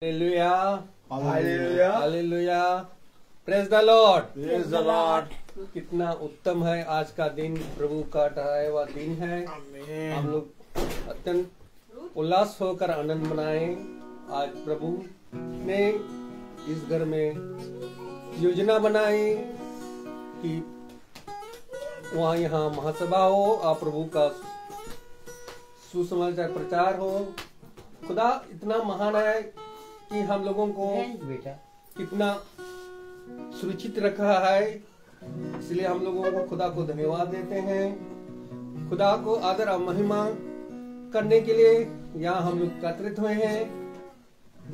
Hallelujah, hallelujah, hallelujah, praise the lord, praise the Lord. कितना उत्तम है आज का दिन, प्रभु का ठहराया हुआ दिन है। हम लोग अत्यंत उल्लास होकर आनंद मनाए। आज प्रभु ने इस घर में योजना बनाई कि वहाँ यहाँ महासभा हो और प्रभु का सुसमाचार प्रचार हो। खुदा इतना महान है कि हम लोगों को कितना सुरक्षित रखा है, इसलिए हम लोगों को खुदा को धन्यवाद देते हैं। खुदा को आदर और महिमा करने के लिए यहाँ हम लोग एकत्रित हुए हैं।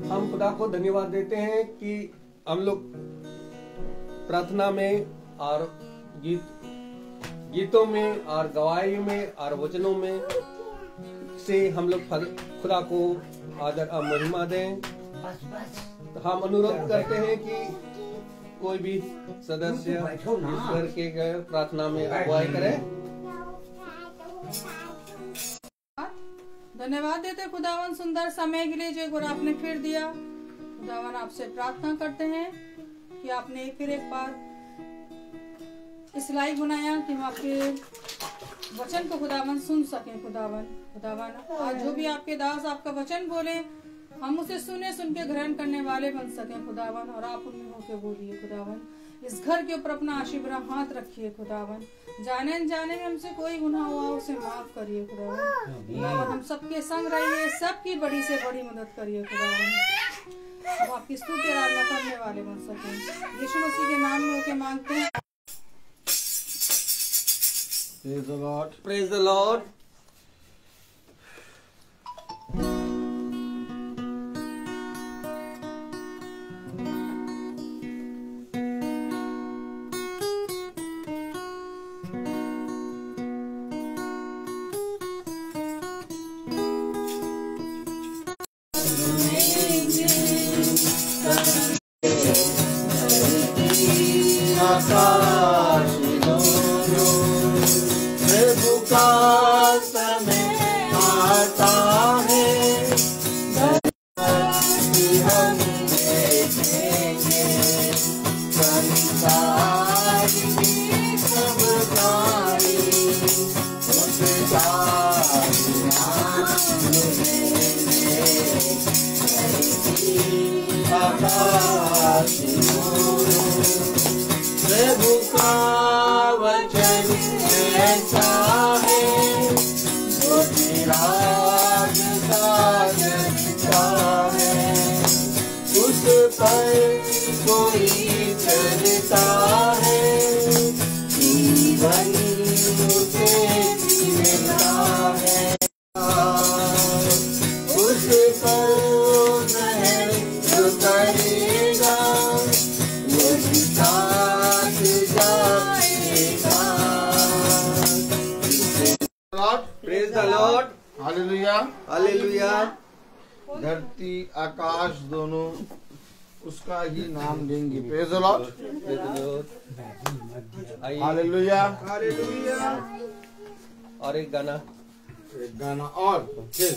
हम खुदा को धन्यवाद देते हैं कि हम लोग प्रार्थना में और गीतों में और गवाही में और वचनों में से हम लोग खुदा को आदर और महिमा दें। तो हम अनुरोध करते हैं कि कोई भी सदस्य इस घर के प्रार्थना में अगुवाई करे। धन्यवाद देते खुदावन सुंदर समय के लिए जो गुरु आपने फिर दिया। खुदावन आपसे प्रार्थना करते हैं कि आपने फिर एक बार इस लायक बनाया कि हम आपके वचन को खुदावन सुन सकें। खुदावन आज जो भी आपके दास आपका वचन बोले हम उसे सुन के ग्रहण करने वाले बन सकें खुदावन, और आप उनमें होके बोलिए खुदावन। इस घर के ऊपर अपना आशीर्वाद हाथ रखिए खुदावन। जाने अनजाने में हमसे कोई गुनाह हुआ उसे माफ करिए खुदावन। हम सबके संग रहिए, सबकी बड़ी से बड़ी मदद करिए खुदावन। अब आपकी स्तुति आराधना करने वाले बन सकें। यीशु मसीह के नाम में होके मांगते हैं। Praise the lord, praise the lord. आकाश दोनों प्रभु का समय आता है। धरती हम देखेंगे, संसार की सब गाड़ी उसका आकाश प्रभु का वचन ऐसा है जो चिराग साधता है। उस पर कोई चलता है, जीवन उसे मिलता है। उस पर ग्रहण जो करेगा वही साथ जाएगा। Praise the Lord, hallelujah, hallelujah. धरती आकाश दोनों उसका ही नाम देंगे। Praise the lord, praise the Lord. आइए हालेलुया, हालेलुया। और एक गाना, एक गाना और फिर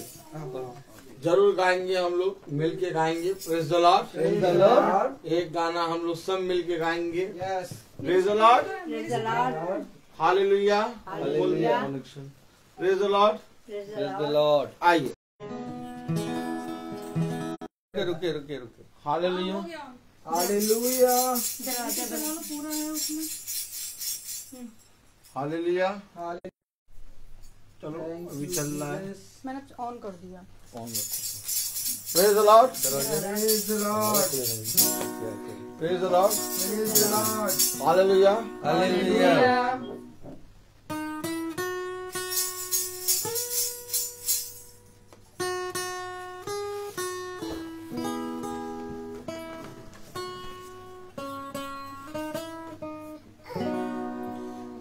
जरूर गाएंगे, हम लोग मिलके गाएंगे। Praise the lord, praise the Lord. एक गाना हम लोग सब मिलके गाएंगे। Praise the Lord, hallelujah, hallelujah, praise the lord. Praise the Lord. आइए, रुके रुके रुके। हालेलुया, हो गया। हालेलुया, पूरा है उसमें। हालेलुया। चलो अभी चल रहा है। मैंने ऑन कर दिया। Praise the lord, praise the lord, praise the lord, praise the Lord. Hallelujah, hallelujah.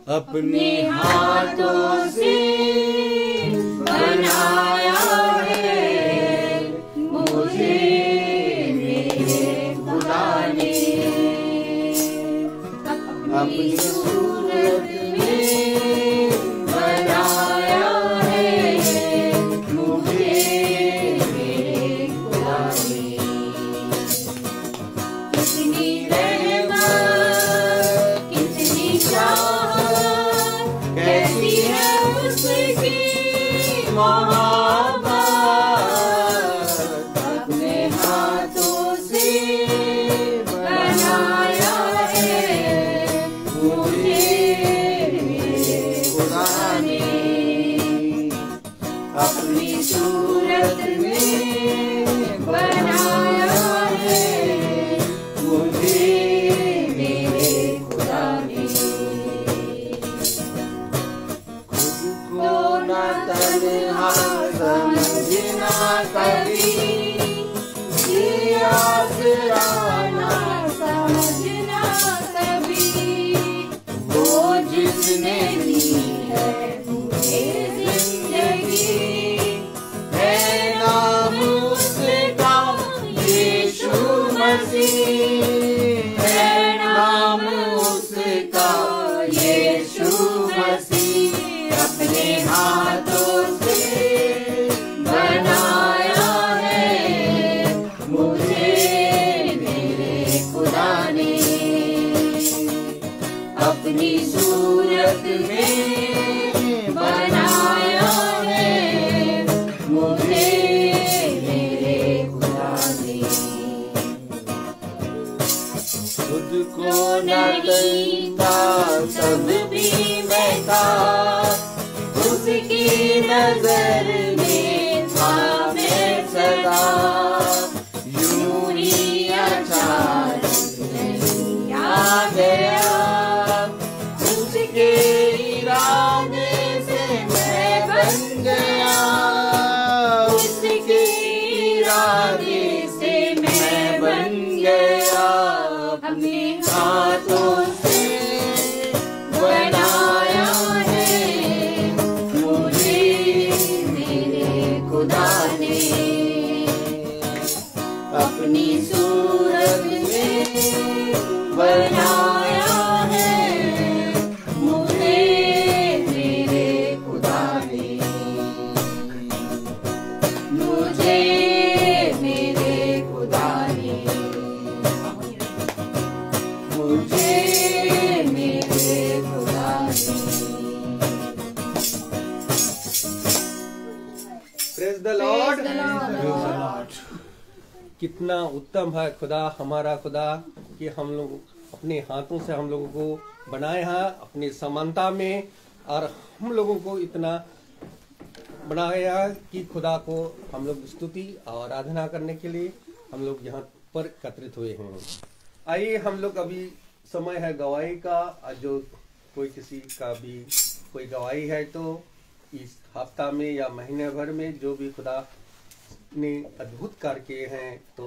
अपने हाथों से बनाया है मुझे मेरे खुदा ने। अपनी सूरत में बनाया है मुझे मेरे खुदा ने। मसीह है नाम उसका यीशु मसीह। अपने हाथों से बनाया है मुझे मेरे खुदा ने। अपनी सूरत में बनाया है मुझे मेरे खुदा ने। खुद को नहीं था तब भी मैं था, उसकी नजर में था मैं सदा। यूं ही अचानक नहीं आ गया, उसके इरादे से मैं बन गया। उसके इरादे से मैं बन गया। अपने हाथों से बनाया है मुझे मेरे खुदा ने। अपनी सूरत में बनाया है मुझे मेरे खुदा ने। मुझे मेरे खुदा ने। मुझे मेरे खुदा ने। Praise the Lord. कितना उत्तम है खुदा, हमारा खुदा, कि हम लोग अपने हाथों से हम लोगों को बनाया है अपनी समानता में, और हम लोगों को इतना बनाया कि खुदा को हम लोग स्तुति और आराधना करने के लिए हम लोग यहाँ पर एकत्रित हुए हैं। आइए हम लोग अभी समय है गवाही का। जो कोई किसी का भी कोई गवाही है तो इस हफ्ता में या महीने भर में जो भी खुदा ने अद्भुत कार्य किए हैं तो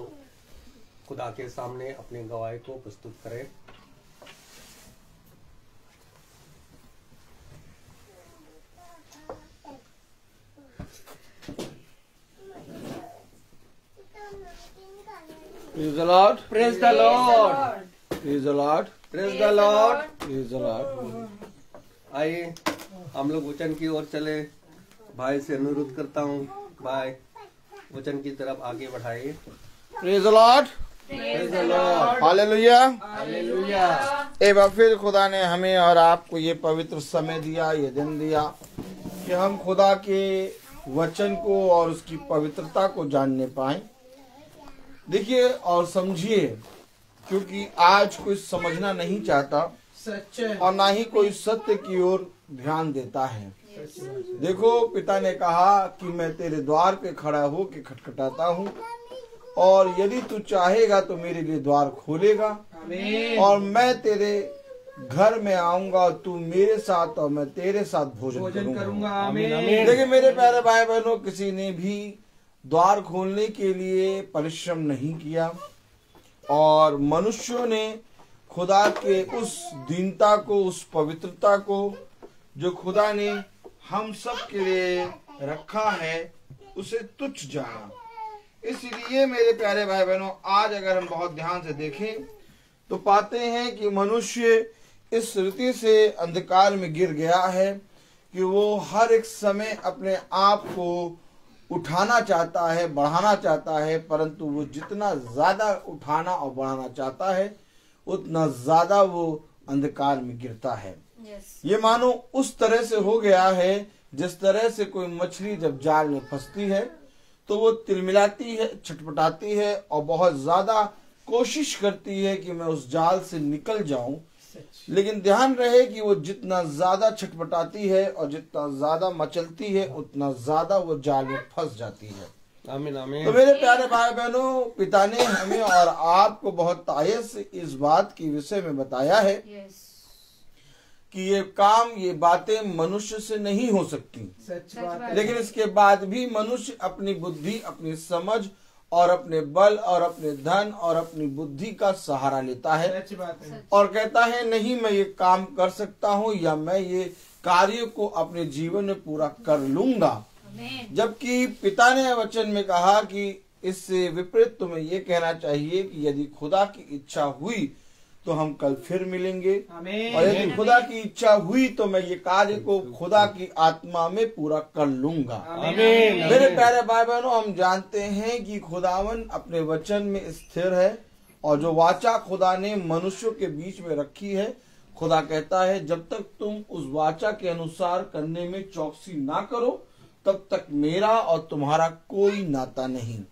खुदा के सामने अपने गवाही को प्रस्तुत करें। Praise the Lord. Praise the Lord. Praise the Lord. Praise the Lord. Praise the Lord. आइए हम लोग वचन की ओर चले। भाई से अनुरोध करता हूँ, भाई वचन की तरफ आगे बढ़ाइए। Praise the Lord. Praise the Lord. Hallelujah. Hallelujah. एक बार फिर खुदा ने हमें और आपको ये पवित्र समय दिया, ये दिन दिया कि हम खुदा के वचन को और उसकी पवित्रता को जानने पाए। देखिए और समझिए, क्योंकि आज कोई समझना नहीं चाहता और ना ही कोई सत्य की ओर ध्यान देता है। देखो, पिता ने कहा कि मैं तेरे द्वार पे खड़ा हो के खटखटाता हूँ, और यदि तू चाहेगा तो मेरे लिए द्वार खोलेगा और मैं तेरे घर में आऊंगा और तू मेरे साथ और मैं तेरे साथ भोजन करूंगा। आमीन। देखिए मेरे प्यारे भाई बहनों, किसी ने भी द्वार खोलने के लिए परिश्रम नहीं किया, और मनुष्यों ने खुदा के उस दीनता को, उस पवित्रता को जो खुदा ने हम सब के लिए रखा है, उसे तुच्छ जाना। इसलिए मेरे प्यारे भाई बहनों, आज अगर हम बहुत ध्यान से देखें तो पाते हैं कि मनुष्य इस रीति से अंधकार में गिर गया है कि वो हर एक समय अपने आप को उठाना चाहता है, बढ़ाना चाहता है, परंतु वो जितना ज्यादा उठाना और बढ़ाना चाहता है उतना ज्यादा वो अंधकार में गिरता है। ये मानो उस तरह से हो गया है जिस तरह से कोई मछली जब जाल में फंसती है तो वो तिलमिलाती है, छटपटाती है और बहुत ज्यादा कोशिश करती है कि मैं उस जाल से निकल जाऊं, लेकिन ध्यान रहे कि वो जितना ज्यादा छटपटाती है और जितना ज्यादा मचलती है उतना ज्यादा वो जाल में फंस जाती है। आमीन आमीन। तो मेरे प्यारे भाई बहनों, पिता ने हमें और आपको बहुत तायत से इस बात के विषय में बताया है कि ये काम, ये बातें मनुष्य से नहीं हो सकती। लेकिन इसके बाद भी मनुष्य अपनी बुद्धि, अपनी समझ और अपने बल और अपने धन और अपनी बुद्धि का सहारा लेता है और कहता है नहीं, मैं ये काम कर सकता हूँ या मैं ये कार्य को अपने जीवन में पूरा कर लूंगा। जबकि पिता ने वचन में कहा कि इससे विपरीत तुम्हें ये कहना चाहिए कि यदि खुदा की इच्छा हुई तो हम कल फिर मिलेंगे, और यदि खुदा की इच्छा हुई तो मैं ये कार्य को खुदा की आत्मा में पूरा कर लूंगा। मेरे प्यारे भाई बहनों, हम जानते हैं कि खुदावन अपने वचन में स्थिर है, और जो वाचा खुदा ने मनुष्यों के बीच में रखी है, खुदा कहता है जब तक तुम उस वाचा के अनुसार करने में चौकसी ना करो तब तक मेरा और तुम्हारा कोई नाता नहीं।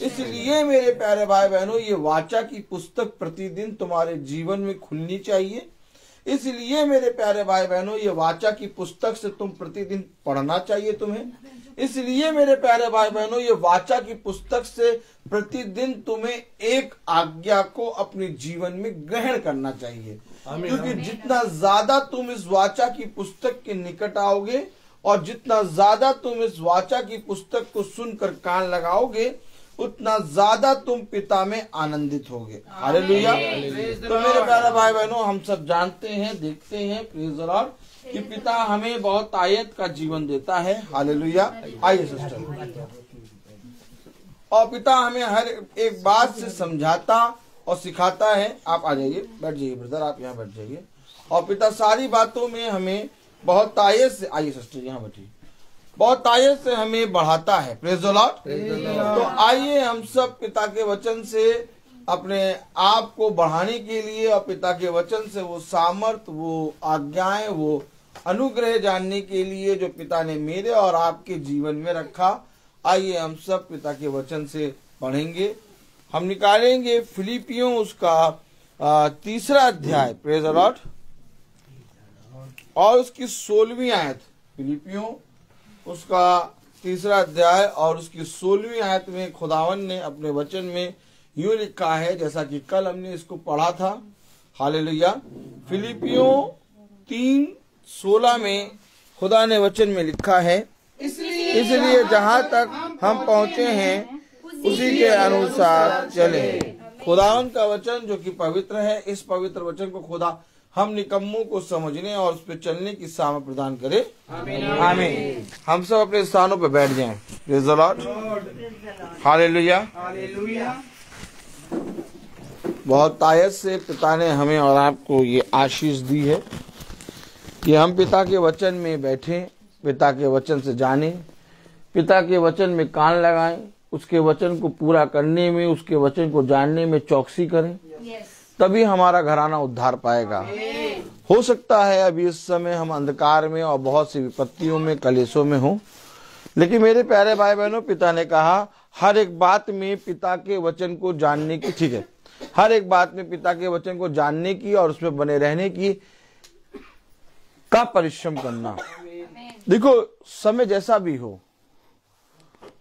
इसलिए मेरे प्यारे भाई बहनों, ये वाचा की पुस्तक प्रतिदिन तुम्हारे जीवन में खुलनी चाहिए। इसलिए मेरे प्यारे भाई बहनों, ये वाचा की पुस्तक से तुम प्रतिदिन पढ़ना चाहिए तुम्हें। इसलिए मेरे प्यारे भाई बहनों, ये वाचा की पुस्तक से प्रतिदिन तुम्हें एक आज्ञा को अपने जीवन में ग्रहण करना चाहिए, क्योंकि जितना ज्यादा तुम इस वाचा की पुस्तक के निकट आओगे और जितना ज्यादा तुम इस वाचा की पुस्तक को सुनकर कान लगाओगे, उतना ज्यादा तुम पिता में आनंदित होगे। हालेलुया। तो मेरे प्यारे भाई बहनों, हम सब जानते हैं, देखते हैं, प्रेज़ द लॉर्ड, कि पिता हमें बहुत आयत का जीवन देता है। हालेलुया। आइए सिस्टर। और पिता हमें हर एक बात से समझाता और सिखाता है। आप आ जाइए, बैठ जाइए ब्रदर, आप यहाँ बैठ जाइए। और पिता सारी बातों में हमें बहुत आयत से, आइए सिस्टर यहाँ बैठिए, बहुत आयत से हमें बढ़ाता है। Praise the Lord. तो आइए हम सब पिता के वचन से अपने आप को बढ़ाने के लिए और पिता के वचन से वो सामर्थ, वो आज्ञाएं, वो अनुग्रह जानने के लिए जो पिता ने मेरे और आपके जीवन में रखा, आइए हम सब पिता के वचन से पढ़ेंगे। हम निकालेंगे फिलिपियों उसका 3 अध्याय, प्रेज़ द लॉर्ड, और उसकी 16वीं आयत। फिलिपियों उसका 3 अध्याय और उसकी 16वीं आयत में खुदावन ने अपने वचन में यूं लिखा है, जैसा कि कल हमने इसको पढ़ा था। हालेलुया। फिलिपियों 3:16 में खुदा ने वचन में लिखा है, इसलिए जहां तक हम पहुंचे हैं उसी के अनुसार चले। खुदावन का वचन जो कि पवित्र है, इस पवित्र वचन को खुदा हम निकम्मों को समझने और उस पर चलने की सामर्थ प्रदान करे। आमीन। हम सब अपने स्थानों पर बैठ जाएं। Praise the Lord. हालेलुया। बहुत आयत से पिता ने हमें और आपको ये आशीष दी है कि हम पिता के वचन में बैठें, पिता के वचन से जानें, पिता के वचन में कान लगाएं, उसके वचन को पूरा करने में, उसके वचन को जानने में चौकसी करें। तभी हमारा घराना उद्धार पाएगा। हो सकता है अभी इस समय हम अंधकार में और बहुत सी विपत्तियों में, कलेशों में हो, लेकिन मेरे प्यारे भाई बहनों, पिता ने कहा हर एक बात में पिता के वचन को जानने की, ठीक है, हर एक बात में पिता के वचन को जानने की और उसमें बने रहने की का परिश्रम करना। देखो, समय जैसा भी हो,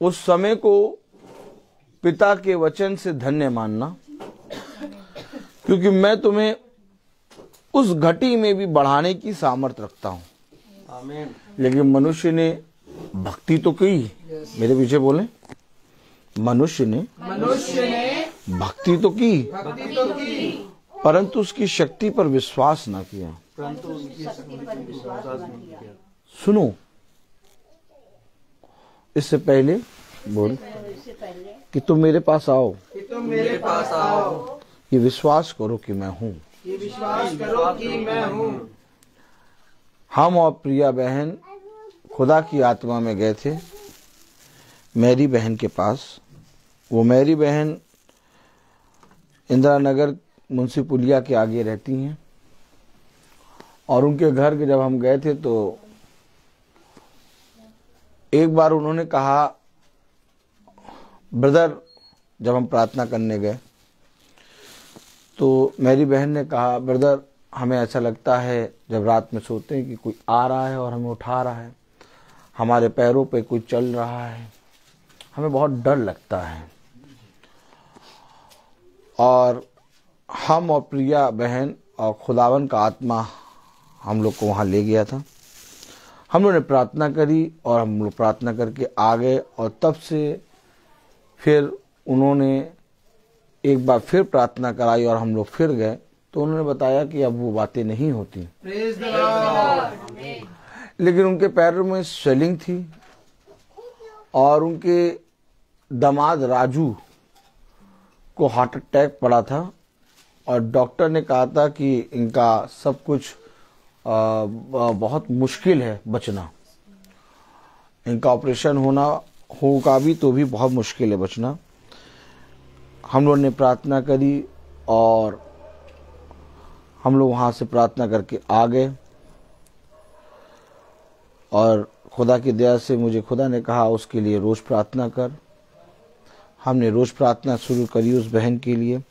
उस समय को पिता के वचन से धन्य मानना, क्योंकि मैं तुम्हें उस घटी में भी बढ़ाने की सामर्थ रखता हूं। आमीन। लेकिन मनुष्य ने भक्ति तो की, मेरे पीछे बोले, मनुष्य ने भक्ति तो की, परंतु उसकी शक्ति पर विश्वास ना किया। सुनो, इससे पहले बोल कि तुम मेरे पास आओ, ये विश्वास करो कि मैं हूँ। हम और प्रिया बहन खुदा की आत्मा में गए थे मेरी बहन के पास। वो मेरी बहन इंदिरा नगर मुंशी पुलिया के आगे रहती हैं, और उनके घर के जब हम गए थे तो एक बार उन्होंने कहा, ब्रदर, जब हम प्रार्थना करने गए तो मेरी बहन ने कहा, ब्रदर, हमें ऐसा लगता है जब रात में सोते हैं कि कोई आ रहा है और हमें उठा रहा है, हमारे पैरों पे कोई चल रहा है, हमें बहुत डर लगता है। और हम और प्रिया बहन और खुदावन का आत्मा हम लोग को वहाँ ले गया था। हम लोगों ने प्रार्थना करी और हम लोग प्रार्थना करके आ गए, और तब से फिर उन्होंने एक बार फिर प्रार्थना कराई और हम लोग फिर गए, तो उन्होंने बताया कि अब वो बातें नहीं होती, लेकिन उनके पैरों में स्वेलिंग थी और उनके दामाद राजू को हार्ट अटैक पड़ा था और डॉक्टर ने कहा था कि इनका सब कुछ बहुत मुश्किल है बचना, इनका ऑपरेशन होना होगा भी तो भी बहुत मुश्किल है बचना। हम लोगों ने प्रार्थना करी और हम लोग वहाँ से प्रार्थना करके आ गए और खुदा की दया से मुझे खुदा ने कहा उसके लिए रोज़ प्रार्थना कर। हमने रोज़ प्रार्थना शुरू करी उस बहन के लिए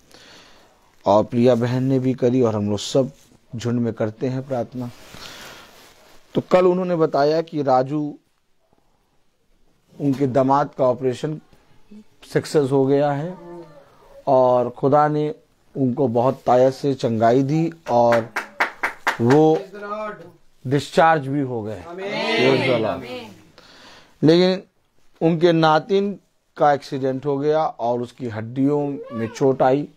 और प्रिया बहन ने भी करी और हम लोग सब झुंड में करते हैं प्रार्थना। तो कल उन्होंने बताया कि राजू उनके दामाद का ऑपरेशन सक्सेस हो गया है और खुदा ने उनको बहुत तायत से चंगाई दी और वो डिस्चार्ज भी हो गए। लेकिन उनके नातिन का एक्सीडेंट हो गया और उसकी हड्डियों में चोट आई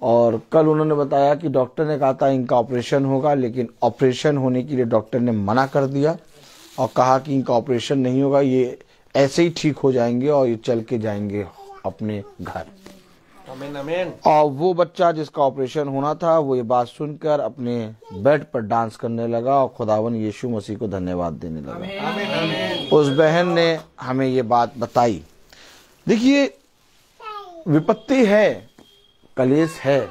और कल उन्होंने बताया कि डॉक्टर ने कहा था इनका ऑपरेशन होगा, लेकिन ऑपरेशन होने के लिए डॉक्टर ने मना कर दिया और कहा कि इनका ऑपरेशन नहीं होगा, ये ऐसे ही ठीक हो जाएंगे और ये चल के जाएंगे अपने घर। आमीन आमीन। और वो बच्चा जिसका ऑपरेशन होना था वो ये बात सुनकर अपने बेड पर डांस करने लगा और खुदावन यीशु मसीह को धन्यवाद देने लगा। आमीन आमीन। उस बहन ने हमें ये बात बताई। देखिए विपत्ति है, कलेश है,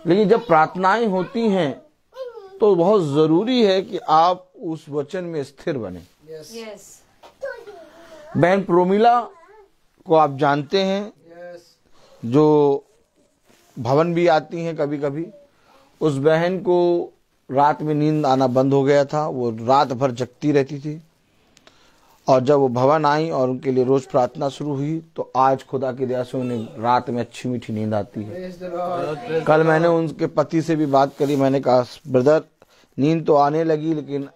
लेकिन जब प्रार्थनाएं होती हैं तो बहुत जरूरी है कि आप उस वचन में स्थिर बने। बहन प्रोमिला को आप जानते हैं, जो भवन भी आती हैं कभी कभी। उस बहन को रात में नींद आना बंद हो गया था, वो रात भर जगती रहती थी और जब वो भवन आई और उनके लिए रोज प्रार्थना शुरू हुई तो आज खुदा की दया से उन्हें रात में अच्छी मीठी नींद आती है। कल मैंने उनके पति से भी बात करी, मैंने कहा ब्रदर नींद तो आने लगी लेकिन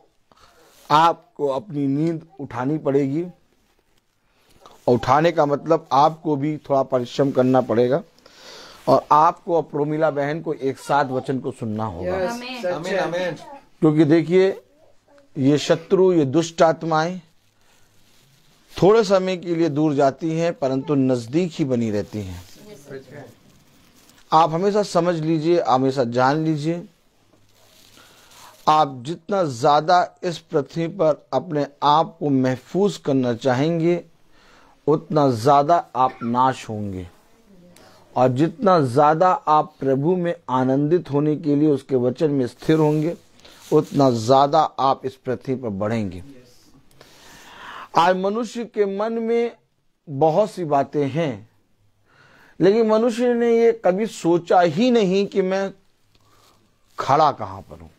आपको अपनी नींद उठानी पड़ेगी और उठाने का मतलब आपको भी थोड़ा परिश्रम करना पड़ेगा और आपको और प्रोमिला बहन को एक साथ वचन को सुनना होगा। आमीन आमीन। क्योंकि देखिए ये शत्रु, ये दुष्ट आत्माएं थोड़े समय के लिए दूर जाती हैं परंतु नजदीक ही बनी रहती हैं। आप हमेशा समझ लीजिए, हमेशा जान लीजिए, आप जितना ज्यादा इस पृथ्वी पर अपने आप को महफूज करना चाहेंगे उतना ज्यादा आप नाश होंगे और जितना ज्यादा आप प्रभु में आनंदित होने के लिए उसके वचन में स्थिर होंगे उतना ज्यादा आप इस पृथ्वी पर बढ़ेंगे। आज मनुष्य के मन में बहुत सी बातें हैं लेकिन मनुष्य ने ये कभी सोचा ही नहीं कि मैं खड़ा कहां पर हूं।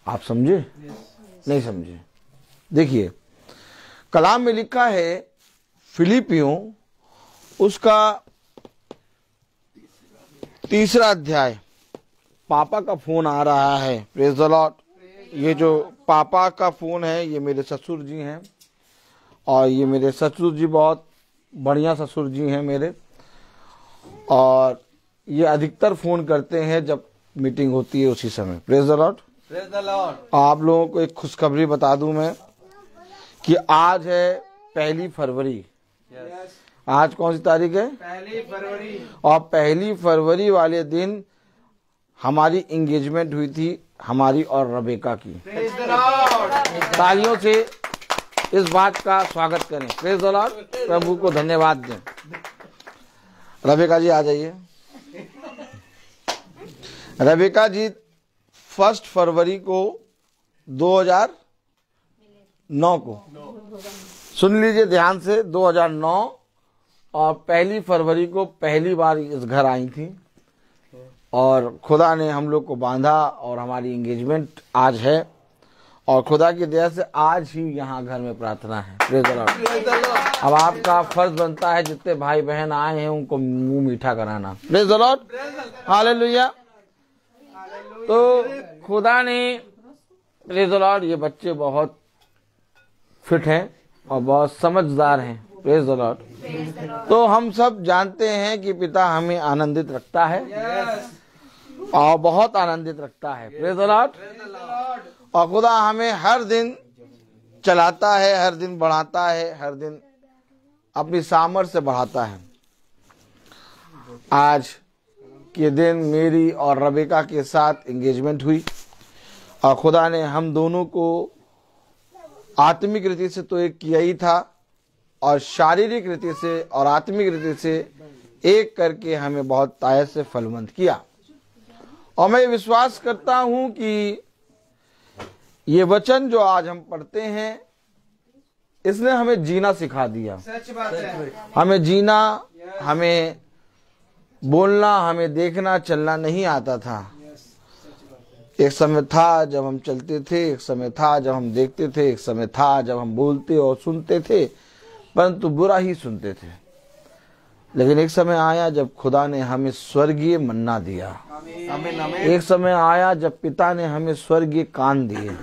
आप समझे? नहीं समझे? देखिए कलाम में लिखा है फिलिपियों उसका 3 अध्याय। पापा का फोन आ रहा है, प्रेज द लॉर्ड। ये जो पापा का फोन है ये मेरे ससुर जी हैं और ये मेरे ससुर जी बहुत बढ़िया ससुर जी हैं मेरे, और ये अधिकतर फोन करते हैं जब मीटिंग होती है उसी समय। Praise the lord. Praise the Lord. आप लोगों को एक खुशखबरी बता दूं मैं कि आज है 1 फरवरी। आज कौन सी तारीख है? 1 फरवरी। और 1 फरवरी वाले दिन हमारी एंगेजमेंट हुई थी, हमारी और रबेका की। Praise the Lord. तालियों से इस बात का स्वागत करें। Praise the Lord. प्रभु को धन्यवाद दें। रबेका जी आ जाइए। रबेका जी 1 फरवरी को 2009 को, सुन लीजिए ध्यान से, 2009 और 1 फरवरी को पहली बार इस घर आई थी और खुदा ने हम लोग को बांधा और हमारी एंगेजमेंट आज है और खुदा की दया से आज ही यहाँ घर में प्रार्थना है। Praise the Lord. अब आपका फर्ज बनता है जितने भाई बहन आए हैं उनको मुंह मीठा कराना। Praise the Lord. हालेलुया। तो खुदा ने, प्रेज द लॉर्ड, ये बच्चे बहुत फिट हैं और बहुत समझदार हैं। Praise the Lord. तो हम सब जानते हैं कि पिता हमें आनंदित रखता है और बहुत आनंदित रखता है। Praise the Lord. और खुदा हमें हर दिन चलाता है, हर दिन बढ़ाता है, हर दिन अपनी सामर्थ्य बढ़ाता है। आज के दिन मेरी और रबेका के साथ एंगेजमेंट हुई और खुदा ने हम दोनों को आत्मिक रीति से तो एक किया ही था और शारीरिक रीति से और आत्मिक रीति से एक करके हमें बहुत तायत से फलवंत किया। और मैं विश्वास करता हूं कि ये वचन जो आज हम पढ़ते हैं इसने हमें जीना सिखा दिया। सच बात है। हमें जीना, हमें बोलना, हमें देखना, चलना नहीं आता था। एक समय था जब हम चलते थे, एक समय था जब हम देखते थे, एक समय था जब हम बोलते और सुनते थे, परंतु बुरा ही सुनते थे। लेकिन एक समय आया जब खुदा ने हमें स्वर्गीय मन्ना दिया। एक समय आया जब पिता ने हमें स्वर्गीय कान दिए।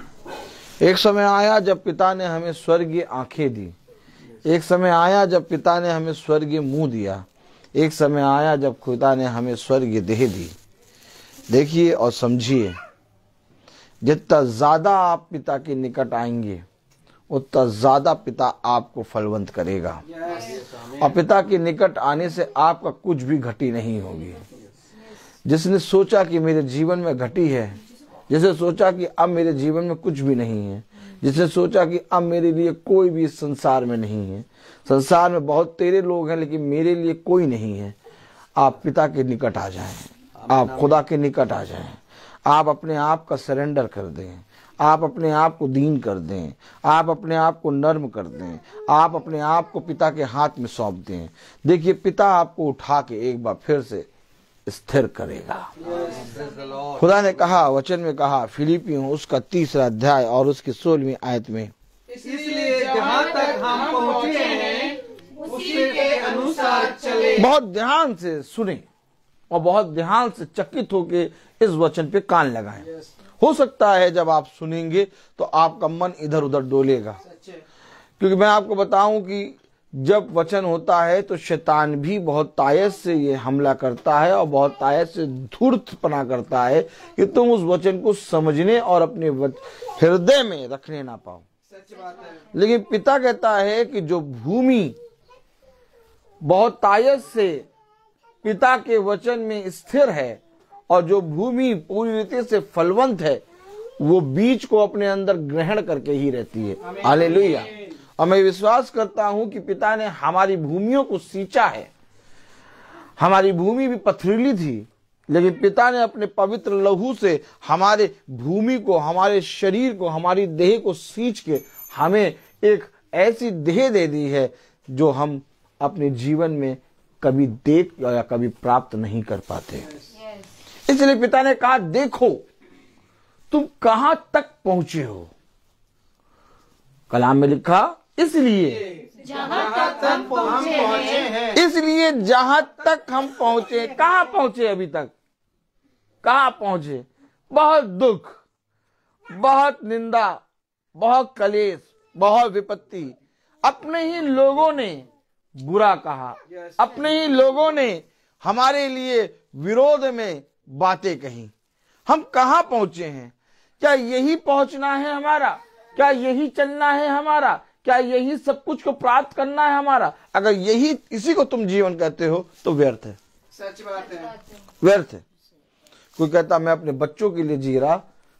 एक समय आया जब पिता ने हमें स्वर्गीय आंखें दी। एक समय आया जब पिता ने हमें स्वर्गीय मुंह दिया। एक समय आया जब खुदा ने हमें स्वर्गीय देह दी। देखिए और समझिए, जितना ज्यादा आप पिता के निकट आएंगे उतना ज्यादा पिता आपको फलवंत करेगा। और पिता के निकट आने से आपका कुछ भी घटी नहीं होगी। जिसने सोचा कि मेरे जीवन में घटी है, जिसने सोचा कि अब मेरे जीवन में कुछ भी नहीं है, जिसने सोचा कि अब मेरे लिए कोई भी इस संसार में नहीं है, संसार में बहुत तेरे लोग हैं लेकिन मेरे लिए कोई नहीं है, आप पिता के निकट आ जाएं, आप खुदा के निकट आ जाएं, आप अपने आप का सरेंडर कर दें, आप अपने आप को दीन कर दें, आप अपने आप को नर्म कर दें, आप अपने आप को पिता के हाथ में सौंप दें। देखिए पिता आपको उठा के एक बार फिर से स्थिर करेगा। खुदा ने कहा, वचन में कहा, फिलिपियों उसका 3 अध्याय और उसकी 16वीं आयत में, इसलिए जहाँ तक हम पहुँचे हैं उसी के अनुसार चले। बहुत ध्यान से सुने और बहुत ध्यान से चकित होके इस वचन पे कान लगाएं। हो सकता है जब आप सुनेंगे तो आपका मन इधर उधर डोलेगा, क्योंकि मैं आपको बताऊं कि जब वचन होता है तो शैतान भी बहुत तायत से ये हमला करता है और बहुत तायत से धूर्तपना करता है कि तुम उस वचन को समझने और अपने हृदय में रखने ना पाओ। सच बात है। लेकिन पिता कहता है कि जो भूमि बहुत तायत से पिता के वचन में स्थिर है और जो भूमि पूरी रीति से फलवंत है, वो बीज को अपने अंदर ग्रहण करके ही रहती है। हालेलुया। और मैं विश्वास करता हूं कि पिता ने हमारी भूमियों को सींचा है। हमारी भूमि भी पथरीली थी, लेकिन पिता ने अपने पवित्र लहू से हमारे भूमि को, हमारे शरीर को, हमारी देह को सींच के हमें एक ऐसी देह दे दी है जो हम अपने जीवन में कभी देख या कभी प्राप्त नहीं कर पाते। इसलिए पिता ने कहा, देखो तुम कहां तक पहुंचे हो। कलाम में लिखा, इसलिए जहाँ तक हम पहुँचे हैं, इसलिए जहां तक हम पहुंचे। कहां पहुंचे? अभी तक कहां पहुंचे? बहुत दुख, बहुत निंदा, बहुत कलेश, बहुत विपत्ति। अपने ही लोगों ने बुरा कहा, अपने ही लोगों ने हमारे लिए विरोध में बातें कही। हम कहां पहुंचे हैं? क्या यही पहुंचना है हमारा? क्या यही चलना है हमारा? क्या यही सब कुछ को प्राप्त करना है हमारा? अगर यही इसी को तुम जीवन कहते हो तो व्यर्थ है। सच बात है। व्यर्थ है। कोई कहता मैं अपने बच्चों के लिए जी रहा,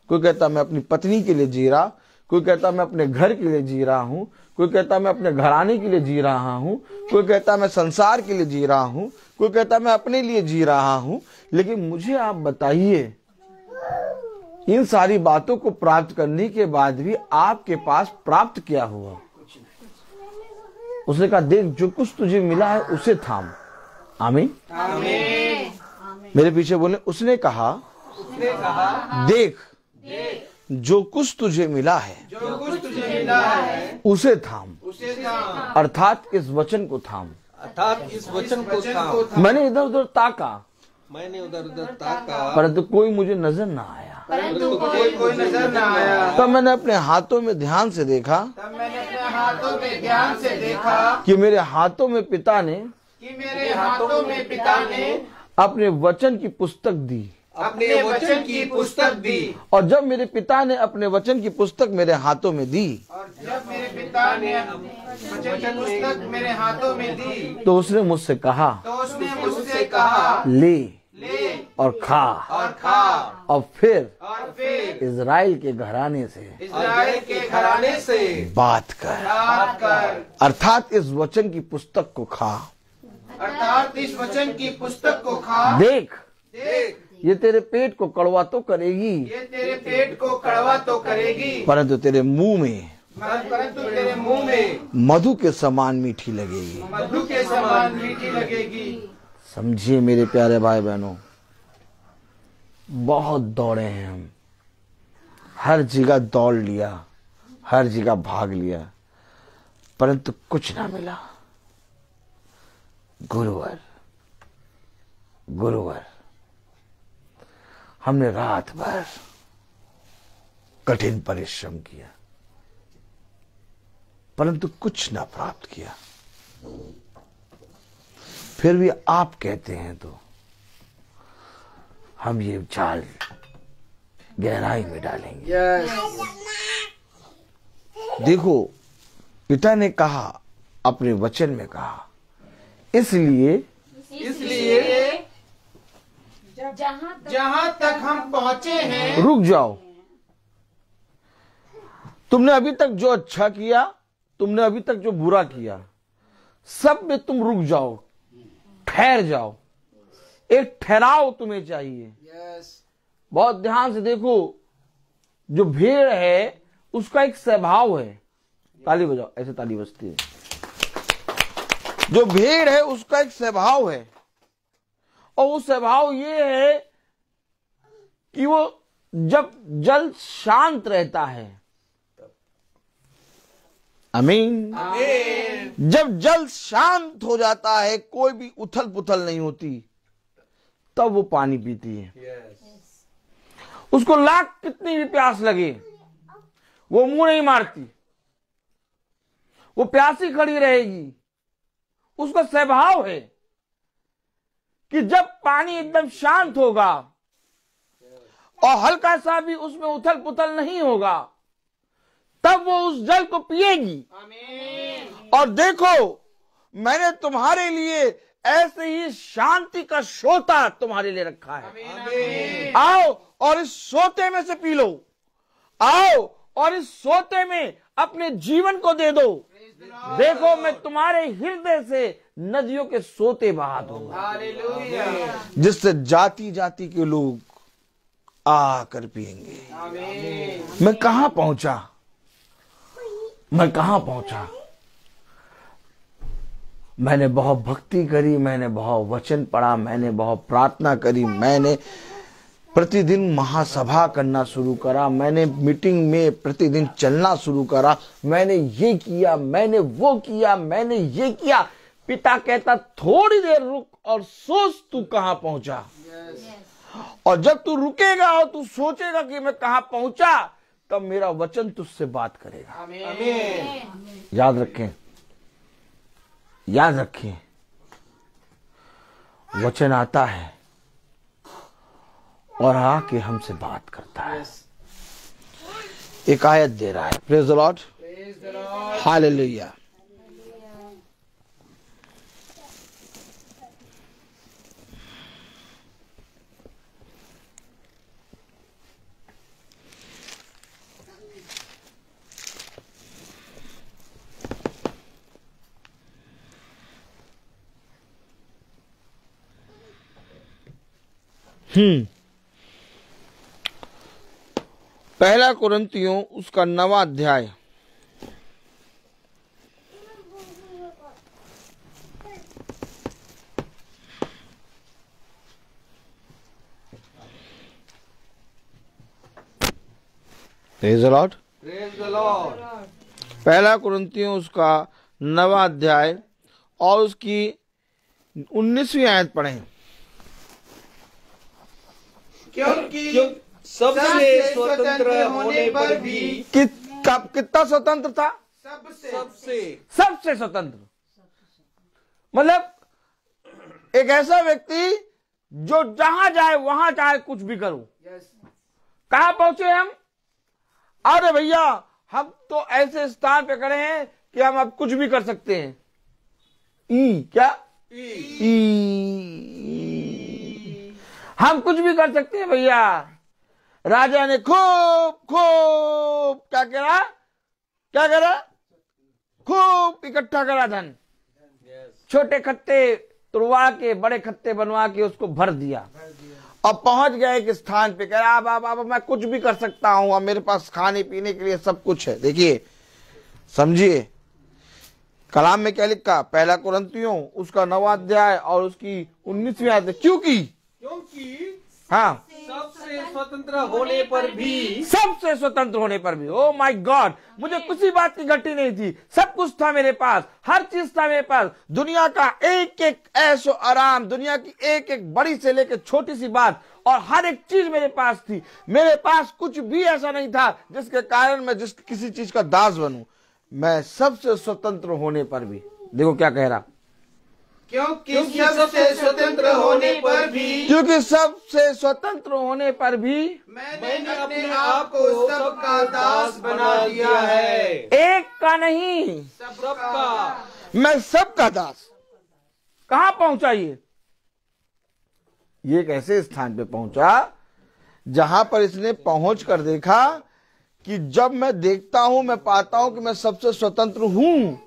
कोई कहता मैं अपनी पत्नी के लिए जी रहा, कोई कहता मैं अपने घर के लिए जी रहा हूं, कोई कहता मैं अपने घराने के लिए जी रहा हूं, कोई कहता मैं संसार के लिए जी रहा हूं, कोई कहता मैं अपने लिए जी रहा हूं। लेकिन मुझे आप बताइए, इन सारी बातों को प्राप्त करने के बाद भी आपके पास प्राप्त क्या हुआ? उसने कहा, देख जो कुछ तुझे मिला है उसे थाम। आमीन। मेरे पीछे बोले, उसने कहा देख जो कुछ तुझे मिला है, जो कुछ तुझे मिला है उसे थाम, उसे थाम। अर्थात इस वचन को थाम। अर्थात इस वचन को थाम। मैंने इधर उधर ताका, मैंने उधर उधर ताका, परंतु कोई मुझे नजर ना आया। परंतु कोई नजर न आया। तब मैंने अपने हाथों में ध्यान से देखा, तब मैंने अपने हाथों में ध्यान से देखा कि मेरे हाथों में पिता ने कि मेरे हाथों में पिता ने अपने वचन की पुस्तक दी। अपने वचन की पुस्तक दी। और जब मेरे पिता ने अपने वचन की पुस्तक मेरे हाथों में दी, और जब मेरे पिता ने वचन की पुस्तक मेरे हाथों में दी, तो उसने मुझसे कहा, ले और खा। और फिर इज़राइल के घराने से बात कर। अर्थात इस वचन की पुस्तक को खा। देख, ये तेरे पेट को कड़वा तो करेगी, परंतु तेरे मुंह में मधु के समान मीठी लगेगी। समझिए मेरे प्यारे भाई बहनों, बहुत दौड़े हैं हम, हर जगह दौड़ लिया, हर जगह भाग लिया, परंतु कुछ ना मिला। गुरुवर हमने रात भर कठिन परिश्रम किया, परंतु कुछ ना प्राप्त किया। फिर भी आप कहते हैं तो हम ये जाल गहराई में डालेंगे। देखो, पिता ने कहा, अपने वचन में कहा, इसलिए जहाँ तक हम पहुँचे हैं, रुक जाओ। तुमने अभी तक जो अच्छा किया, तुमने अभी तक जो बुरा किया, सब में तुम रुक जाओ, ठहर जाओ। एक ठहराव तुम्हें चाहिए। बहुत ध्यान से देखो, जो भेड़ है उसका एक स्वभाव है। ताली बजाओ, ऐसे ताली बजती है। जो भेड़ है उसका एक स्वभाव है, और वो स्वभाव ये है कि वो जब जल शांत रहता है, आमीन, जब जल शांत हो जाता है, कोई भी उथल पुथल नहीं होती, तब वो पानी पीती है। उसको लाख कितनी भी प्यास लगे, वो मुंह नहीं मारती, वो प्यासी खड़ी रहेगी। उसका स्वभाव है कि जब पानी एकदम शांत होगा और हल्का सा भी उसमें उथल पुथल नहीं होगा, तब वो उस जल को पिएगी। और देखो, मैंने तुम्हारे लिए ऐसे ही शांति का सोता तुम्हारे लिए रखा है। आओ और इस सोते में से पी लो। आओ और इस सोते में अपने जीवन को दे दो। देखो, मैं तुम्हारे हृदय से नदियों के सोते बहा दूंगा, जिससे जाति जाति के लोग आकर पिएंगे। मैं कहां पहुंचा? मैंने बहुत भक्ति करी, मैंने बहुत वचन पढ़ा, मैंने बहुत प्रार्थना करी, मैंने प्रतिदिन महासभा करना शुरू करा, मैंने मीटिंग में प्रतिदिन चलना शुरू करा, मैंने ये किया, मैंने वो किया, मैंने ये किया। पिता कहता, थोड़ी देर रुक और सोच तू कहां पहुंचा। और जब तू रुकेगा और तू सोचेगा कि मैं कहां पहुंचा, तब मेरा वचन तुझसे बात करेगा। याद रखें, वचन आता है और आके हमसे बात करता है। एक आयत दे रहा है। Praise the Lord, hallelujah. पहला कुरिन्थियों उसका 9वां अध्याय। प्रेज द लॉर्ड, पहला कुरिन्थियों उसका 9वां अध्याय और उसकी 19वीं आयत पढ़ें। क्योंकि सबसे स्वतंत्र होने पर भी कितना स्वतंत्र था? सबसे स्वतंत्र। मतलब एक ऐसा व्यक्ति जो जहां जाए वहां चाहे कुछ भी करूं। कहां पहुंचे हम? अरे भैया हम तो ऐसे स्थान पे खड़े हैं कि हम अब कुछ भी कर सकते हैं। क्या हम कुछ भी कर सकते हैं भैया। राजा ने खूब क्या करा? खूब इकट्ठा करा धन। छोटे खत्ते तुड़वा के बड़े खत्ते बनवा के उसको भर दिया और पहुंच गए एक स्थान पे। कह रहा अब मैं कुछ भी कर सकता हूं, अब मेरे पास खाने पीने के लिए सब कुछ है। देखिए समझिए कलाम में क्या लिखा, पहला कुरिन्थियों उसका 9वां अध्याय और उसकी 19वीं आयत। क्योंकि हाँ सबसे स्वतंत्र होने पर भी ओ माय गॉड, मुझे किसी बात की घटी नहीं थी। सब कुछ था मेरे पास, हर चीज था मेरे पास। दुनिया का एक एक ऐशो आराम, दुनिया की एक एक बड़ी से लेकर छोटी सी बात और हर एक चीज मेरे पास थी। मेरे पास कुछ भी ऐसा नहीं था जिसके कारण मैं किसी चीज का दास बनूं। मैं सबसे स्वतंत्र होने पर भी, देखो क्या कह रहा, क्योंकि सबसे स्वतंत्र होने पर भी मैंने अपने आप को सबका दास बना दिया है। एक का नहीं, सबका। मैं सबका दास। कहां पहुंचा ये एक ऐसे स्थान पे पहुंचा जहां पर इसने पहुंच कर देखा कि जब मैं देखता हूं मैं पाता हूं कि मैं सबसे स्वतंत्र हूं,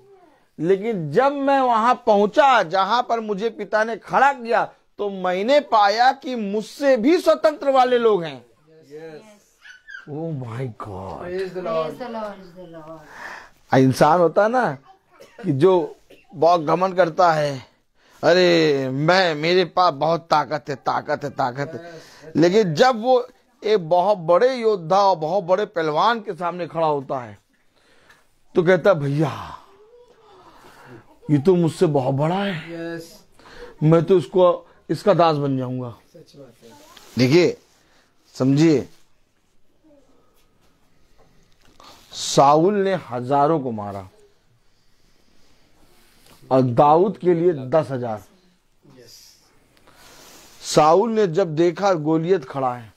लेकिन जब मैं वहां पहुंचा जहां पर मुझे पिता ने खड़ा किया तो मैंने पाया कि मुझसे भी स्वतंत्र वाले लोग हैं। ओह माय गॉड, इंसान होता है ना कि जो बहुत घमंड करता है, अरे मेरे पास बहुत ताकत है, लेकिन जब वो एक बहुत बड़े योद्धा और बहुत बड़े पहलवान के सामने खड़ा होता है तो कहता भैया ये तो मुझसे बहुत बड़ा है, मैं तो इसका दास बन जाऊंगा। देखिए समझिए, साउल ने हजारों को मारा और दाऊद के लिए 10,000। साउल ने जब देखा गोलियत खड़ा है,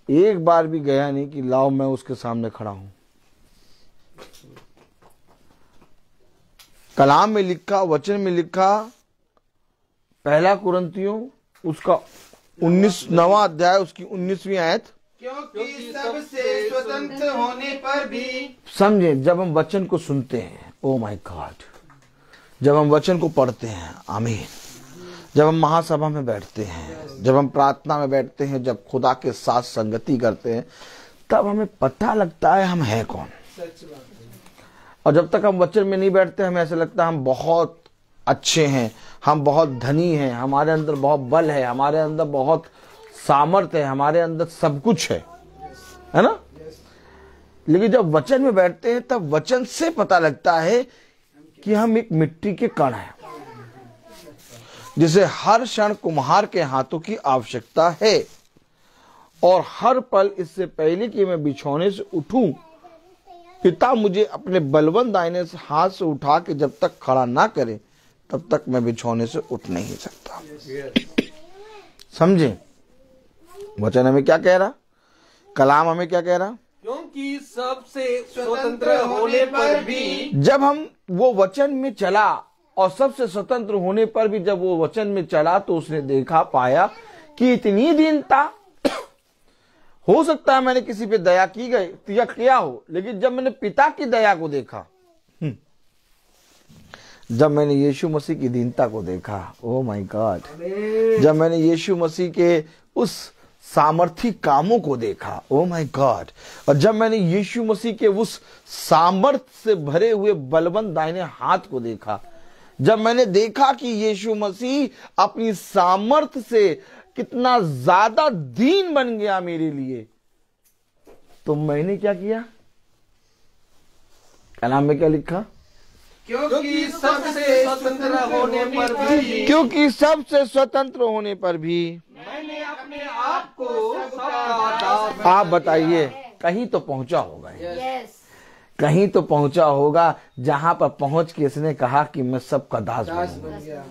एक बार भी गया नहीं कि लाओ मैं उसके सामने खड़ा हूं। कलाम में लिखा, वचन में लिखा, पहला कुरिन्थियों उसका 9वां अध्याय उसकी 19वीं आयत, क्योंकि सबसे स्वतंत्र होने पर भी। समझे, जब हम वचन को सुनते हैं, ओ माय गॉड, जब हम वचन को पढ़ते हैं, आमीन, जब हम महासभा में बैठते हैं, जब हम प्रार्थना में बैठते हैं, जब खुदा के साथ संगति करते हैं, तब हमें पता लगता है हम हैं कौन। और जब तक हम वचन में नहीं बैठते हमें ऐसा लगता है हम बहुत अच्छे हैं, हम बहुत धनी हैं, हमारे अंदर बहुत बल है, हमारे अंदर बहुत सामर्थ्य है, हमारे अंदर सब कुछ है ना। लेकिन जब वचन में बैठते हैं तब वचन से पता लगता है कि हम एक मिट्टी के कण हैं, जिसे हर क्षण कुम्हार के हाथों की आवश्यकता है। और हर पल इससे पहले कि मैं बिछौने से उठूं, पिता मुझे अपने बलवंत दाहिने हाथ से उठा के जब तक खड़ा ना करे तब तक मैं बिछौने से उठ नहीं सकता। समझे, वचन हमें क्या कह रहा, कलाम हमें क्या कह रहा, क्योंकि सबसे स्वतंत्र होने पर भी। जब हम वो वचन में चला और सबसे स्वतंत्र होने पर भी जब वो वचन में चला तो उसने देखा, पाया कि इतनी दीनता, हो सकता है मैंने किसी पे दया किया हो, लेकिन जब मैंने पिता की दया को देखा, जब मैंने यीशु मसीह की दीनता को देखा, ओह माय गॉड, जब मैंने यीशु मसीह के उस सामर्थी कामों को देखा, ओह माय गॉड, और जब मैंने यीशु मसीह के उस सामर्थ से भरे हुए बलवंत दाहिने हाथ को देखा, जब मैंने देखा कि यीशु मसीह अपनी सामर्थ से कितना ज्यादा दीन बन गया मेरे लिए, तो मैंने क्या किया, कलाम में क्या लिखा, क्योंकि सबसे स्वतंत्र होने पर भी। क्योंकि सबसे स्वतंत्र होने पर भी मैंने अपने आप को सबका दास। आप बताइए, कहीं तो पहुंचा होगा, कहीं तो पहुंचा होगा जहां पर पहुंच के इसने कहा कि मैं सबका दास बनूंगा।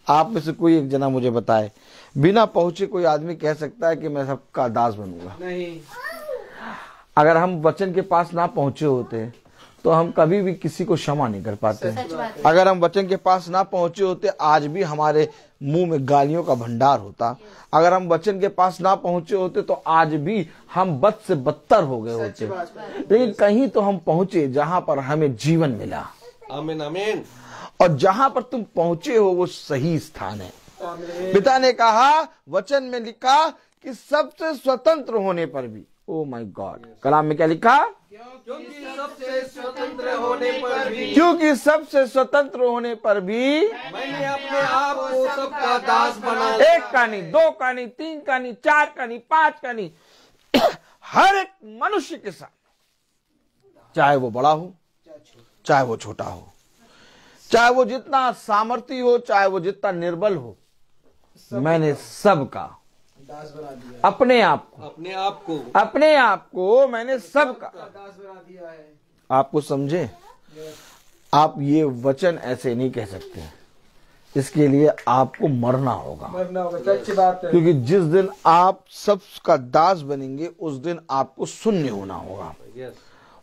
आप में से कोई एक जना मुझे बताए, बिना पहुंचे कोई आदमी कह सकता है कि मैं सबका दास बनूंगा? नहीं। अगर हम वचन के पास ना पहुंचे होते तो हम कभी भी किसी को क्षमा नहीं कर पाते। अगर हम वचन के पास ना पहुंचे होते आज भी हमारे मुंह में गालियों का भंडार होता। अगर हम वचन के पास ना पहुंचे होते तो आज भी हम बद से बदतर हो गए होते। लेकिन कहीं तो हम पहुंचे जहां पर हमें जीवन मिला। आमीन आमीन। और जहां पर तुम पहुंचे हो वो सही स्थान है। पिता ने कहा, वचन में लिखा कि सबसे स्वतंत्र होने पर भी, ओ माय गॉड, कलाम में क्या लिखा? क्योंकि सबसे स्वतंत्र होने पर भी, क्योंकि सबसे स्वतंत्र होने पर भी मैंने अपने आप को सबका दास बना लिया। एक का नहीं, दो का नहीं, तीन का नहीं, चार का नहीं, पांच का नहीं, हर एक मनुष्य के साथ, चाहे वो बड़ा हो चाहे वो छोटा हो, चाहे वो जितना सामर्थी हो चाहे वो जितना निर्बल हो, मैंने सबका दास बना दिया। अपने आप को मैंने सबका दास बना दिया है। आपको समझे? आप ये वचन ऐसे नहीं कह सकते, इसके लिए आपको मरना होगा। मरना होगा, सच्ची बात है। क्योंकि जिस दिन आप सबका दास बनेंगे उस दिन आपको शून्य होना होगा।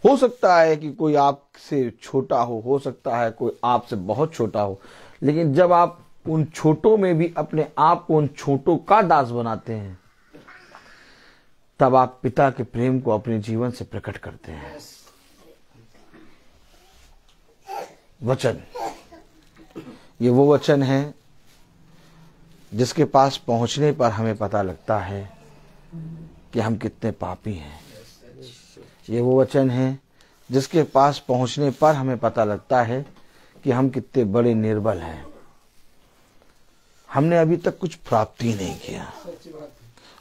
हो सकता है कि कोई आपसे छोटा हो सकता है कोई आपसे बहुत छोटा हो, लेकिन जब आप उन छोटों में भी अपने आप को उन छोटों का दास बनाते हैं तब आप पिता के प्रेम को अपने जीवन से प्रकट करते हैं। वचन, ये वो वचन है जिसके पास पहुंचने पर हमें पता लगता है कि हम कितने पापी हैं। ये वो वचन है जिसके पास पहुंचने पर हमें पता लगता है कि हम कितने बड़े निर्बल हैं। हमने अभी तक कुछ प्राप्ति नहीं किया।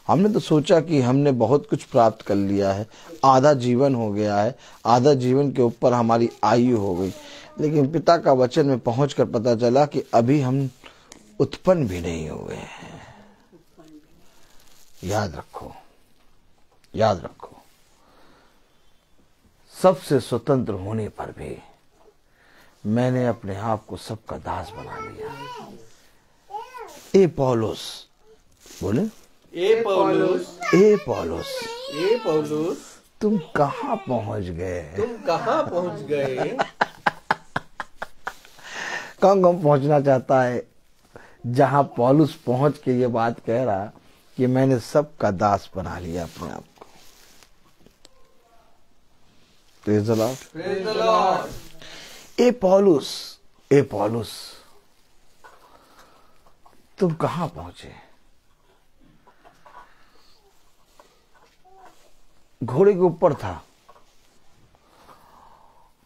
हमने तो सोचा कि हमने बहुत कुछ प्राप्त कर लिया है, आधा जीवन हो गया है, आधा जीवन के ऊपर हमारी आयु हो गई, लेकिन पिता का वचन में पहुंचकर पता चला कि अभी हम उत्पन्न भी नहीं हुए हैं। याद रखो, याद रखो, सबसे स्वतंत्र होने पर भी मैंने अपने आप को सबका दास बना लिया। ए पौलुस, बोले, ए पौलुस, ए पौलुस, ए पौलुस, तुम कहां पहुंच गए? तुम कहां पहुंच गए? कौन कौन पहुंचना चाहता है जहां पौलुस पहुंच के ये बात कह रहा कि मैंने सबका दास बना लिया अपने आप को? Praise the lord, praise the lord. ए पौलुस, ए पौलुस, तुम कहां पहुंचे? घोड़े के ऊपर था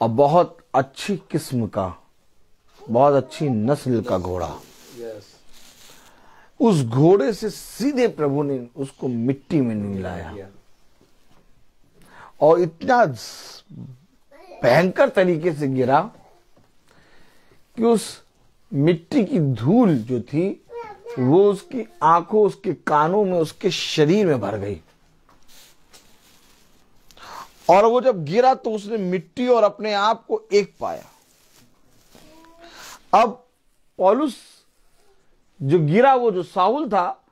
और बहुत अच्छी किस्म का, बहुत अच्छी नस्ल का घोड़ा। उस घोड़े से सीधे प्रभु ने उसको मिट्टी में नहीं लाया और इतना भयंकर तरीके से गिरा कि उस मिट्टी की धूल जो थी वो उसकी आंखों, उसके कानों में, उसके शरीर में भर गई। और वो जब गिरा तो उसने मिट्टी और अपने आप को एक पाया। अब पौलुस जो गिरा, वो जो साउल था,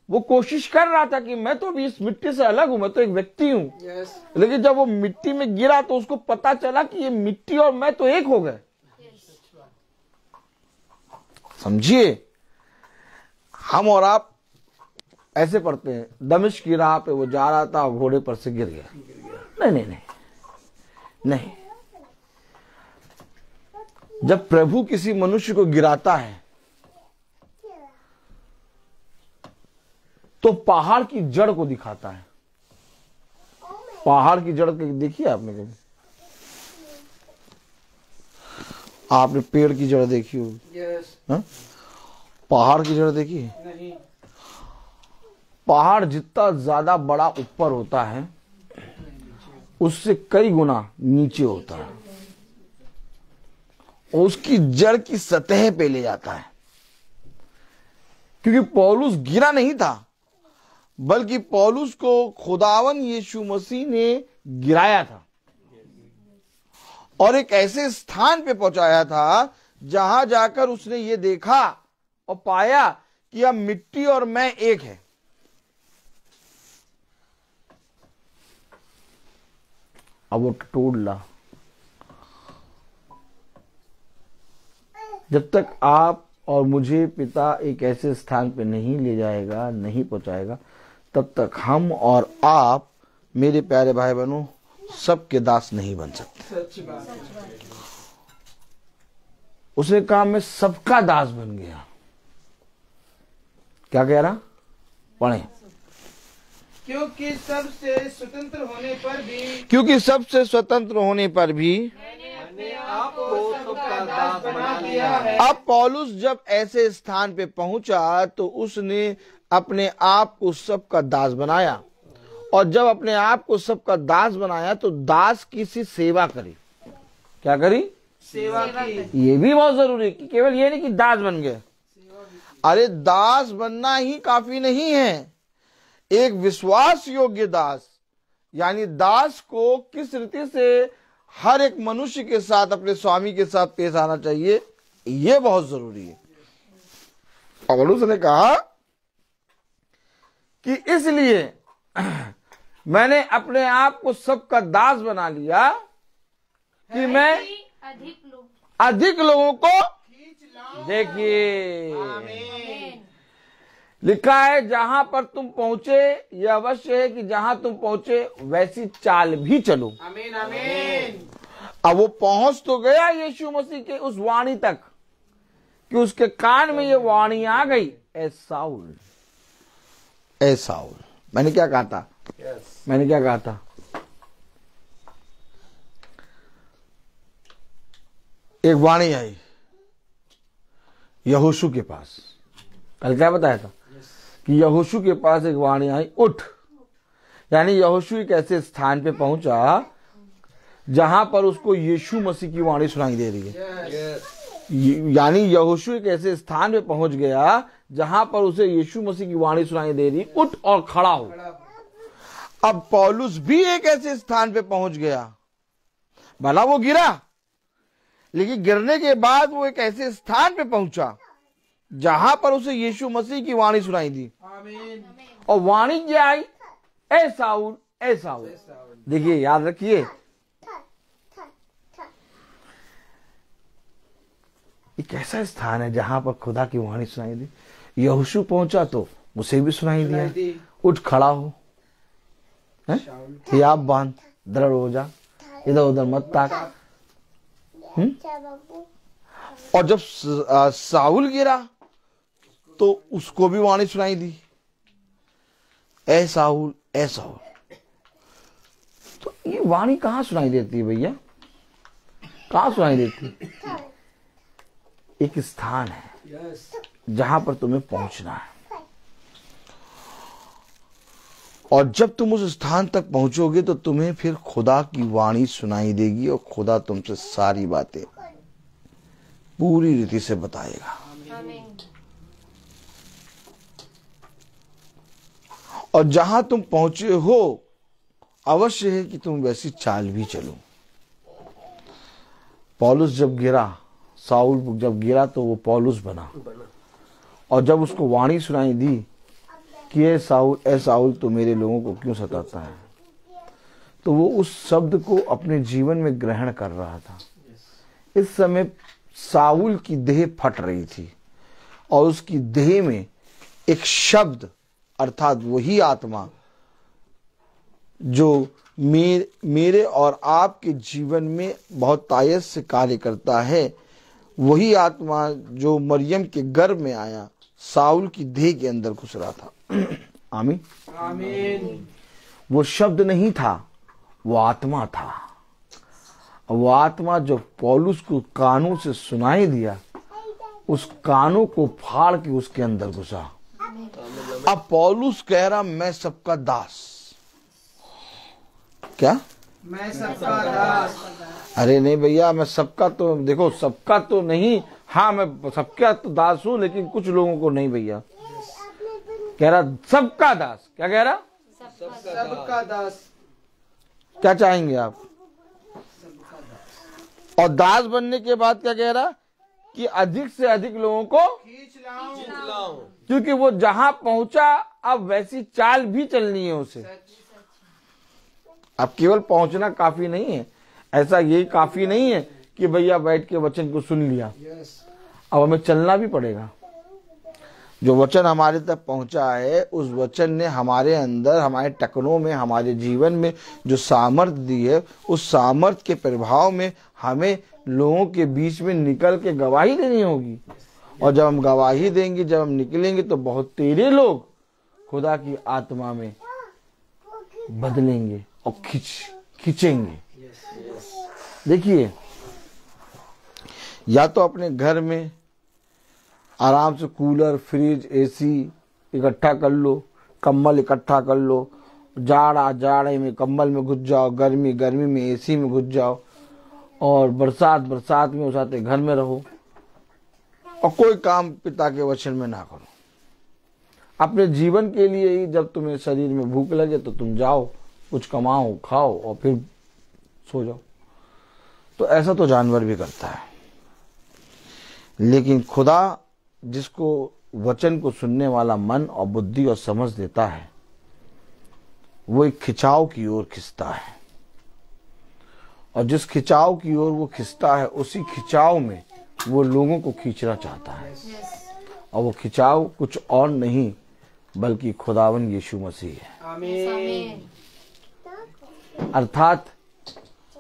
वो कोशिश कर रहा था कि मैं तो भी इस मिट्टी से अलग हूं, मैं तो एक व्यक्ति हूं। लेकिन जब वो मिट्टी में गिरा तो उसको पता चला कि ये मिट्टी और मैं तो एक हो गए। समझिए, हम और आप ऐसे पढ़ते हैं, दमिश्क की राह पे वो जा रहा था और घोड़े पर से गिर गया। नहीं नहीं नहीं नहीं, जब प्रभु किसी मनुष्य को गिराता है तो पहाड़ की जड़ को दिखाता है। पहाड़ की जड़ देखी है आपने कभी? आपने पेड़ की जड़ देखी होगी? हाँ? पहाड़ की जड़ देखी है? नहीं। पहाड़ जितना ज्यादा बड़ा ऊपर होता है उससे कई गुना नीचे होता है और उसकी जड़ की सतह पे ले जाता है। क्योंकि पौलुस गिरा नहीं था, बल्कि पौलुस को खुदावन यीशु मसीह ने गिराया था और एक ऐसे स्थान पे पहुंचाया था जहां जाकर उसने ये देखा और पाया कि अब मिट्टी और मैं एक है। अब वो टोटला, जब तक आप और मुझे पिता एक ऐसे स्थान पे नहीं ले जाएगा, नहीं पहुंचाएगा, तब तक हम और आप मेरे प्यारे भाई बहनों सबके दास नहीं बन सकते। उसने कहा मैं सबका दास बन गया। क्या कह रहा, पढ़े। क्योंकि सबसे स्वतंत्र होने पर भी क्योंकि सबसे स्वतंत्र होने पर भी मैंने आपको सबका दास बना दिया है। अब पौलुस जब ऐसे स्थान पे पहुंचा तो उसने अपने आप को सबका दास बनाया, और जब अपने आप को सबका दास बनाया तो दास की सी सेवा करी। क्या करी, सेवा की। ये भी बहुत जरूरी है कि केवल ये नहीं कि दास बन गए। अरे दास बनना ही काफी नहीं है, एक विश्वास योग्य दास, यानी दास को किस रीति से हर एक मनुष्य के साथ अपने स्वामी के साथ पेश आना चाहिए, ये बहुत जरूरी है। पौलुस ने कहा कि इसलिए मैंने अपने आप को सबका दास बना लिया कि मैं अधिक लोगों को, देखिए लिखा है जहां पर तुम पहुंचे, यह अवश्य है कि जहां तुम पहुंचे वैसी चाल भी चलो। आमीन आमीन। अब वो पहुंच तो गया यीशु मसीह के उस वाणी तक कि उसके कान में ये वाणी आ गई, ए साउल, ए साउल। मैंने क्या कहा था, मैंने क्या कहा था, एक वाणी आई यहोशू के पास। कल क्या बताया था कि यहोशू के पास एक वाणी आई, उठ। यानी यहोशू एक ऐसे स्थान पे पहुंचा जहां पर उसको यीशु मसीह की वाणी सुनाई दे रही है। यानी यहोशू एक ऐसे स्थान पे पहुंच गया जहां पर उसे यीशु मसीह की वाणी सुनाई दे रही, उठ और खड़ा हो। अब पौलुस भी एक ऐसे स्थान पे पहुंच गया, भला वो गिरा, लेकिन गिरने के बाद वो एक ऐसे स्थान पे पहुंचा जहां पर उसे यीशु मसीह की वाणी सुनाई दी। आमीन। और वाणी क्या आई, ए साउल, ए साउल। देखिए याद रखिए, एक ऐसा स्थान है जहां पर खुदा की वाणी सुनाई दी। यहोशू पहुंचा तो उसे भी सुनाई दिया, उठ खड़ा हो, हियाब बांध, दृढ़ हो जा, इधर उधर मत ताक। और जब साउल गिरा तो उसको भी वाणी सुनाई दी, ए साउल, ए साउल। तो ये वाणी कहां सुनाई देती है भैया, कहां सुनाई देती है? एक स्थान है जहां पर तुम्हें पहुंचना है, और जब तुम उस स्थान तक पहुंचोगे तो तुम्हें फिर खुदा की वाणी सुनाई देगी, और खुदा तुमसे सारी बातें पूरी रीति से बताएगा। और जहां तुम पहुंचे हो अवश्य है कि तुम वैसी चाल भी चलो। पौलुस जब गिरा, साउल जब गिरा तो वो पौलुस बना, और जब उसको वाणी सुनाई दी कि ए साउल तो मेरे लोगों को क्यों सताता है, तो वो उस शब्द को अपने जीवन में ग्रहण कर रहा था। इस समय साउल की देह फट रही थी, और उसकी देह में एक शब्द अर्थात वही आत्मा जो मेरे और आपके जीवन में बहुत तायत से कार्य करता है, वही आत्मा जो मरियम के गर्भ में आया, साउल की देह के अंदर घुस रहा था। आमीन आमीन। वो शब्द नहीं था, वो आत्मा था। वो आत्मा जो पौलुस को कानों से सुनाई दिया, उस कानों को फाड़ के उसके अंदर घुसा। अब पौलुस कह रहा मैं सबका दास। क्या, मैं सबका दास? अरे नहीं भैया, मैं सबका तो देखो, सबका तो नहीं, हाँ मैं सबका तो दास हूं, लेकिन कुछ लोगों को नहीं भैया। कह रहा सबका दास। क्या कह रहा, सबका दास। क्या चाहेंगे आप? और दास बनने के बाद क्या कह रहा, कि अधिक से अधिक लोगों को खींच लाऊं। क्योंकि वो जहां पहुंचा अब वैसी चाल भी चलनी है उसे। अब केवल पहुंचना काफी नहीं है, ऐसा यही काफी नहीं है कि भैया बैठ के वचन को सुन लिया। अब हमें चलना भी पड़ेगा। जो वचन हमारे तक पहुंचा है उस वचन ने हमारे अंदर, हमारे टकनों में, हमारे जीवन में जो सामर्थ्य दी है, उस सामर्थ्य के प्रभाव में हमें लोगों के बीच में निकल के गवाही देनी होगी। और जब हम गवाही देंगे, जब हम निकलेंगे, तो बहुत तेरे लोग खुदा की आत्मा में बदलेंगे और खींचेंगे। देखिए, या तो अपने घर में आराम से कूलर, फ्रिज, एसी इकट्ठा कर लो, कंबल इकट्ठा कर लो, जाड़े में कंबल में घुस जाओ, गर्मी में एसी में घुस जाओ, और बरसात में उसाते घर में रहो और कोई काम पिता के वचन में ना करो। अपने जीवन के लिए ही जब तुम्हें शरीर में भूख लगे तो तुम जाओ, कुछ कमाओ, खाओ और फिर सो जाओ। तो ऐसा तो जानवर भी करता है। लेकिन खुदा जिसको वचन को सुनने वाला मन और बुद्धि और समझ देता है, वो एक खिंचाव की ओर खिंचता है, और जिस खिंचाव की ओर वो खिंचता है, उसी खिंचाव में वो लोगों को खींचना चाहता है। और वो खिंचाव कुछ और नहीं बल्कि खुदावन यीशु मसीह है। आमीन। अर्थात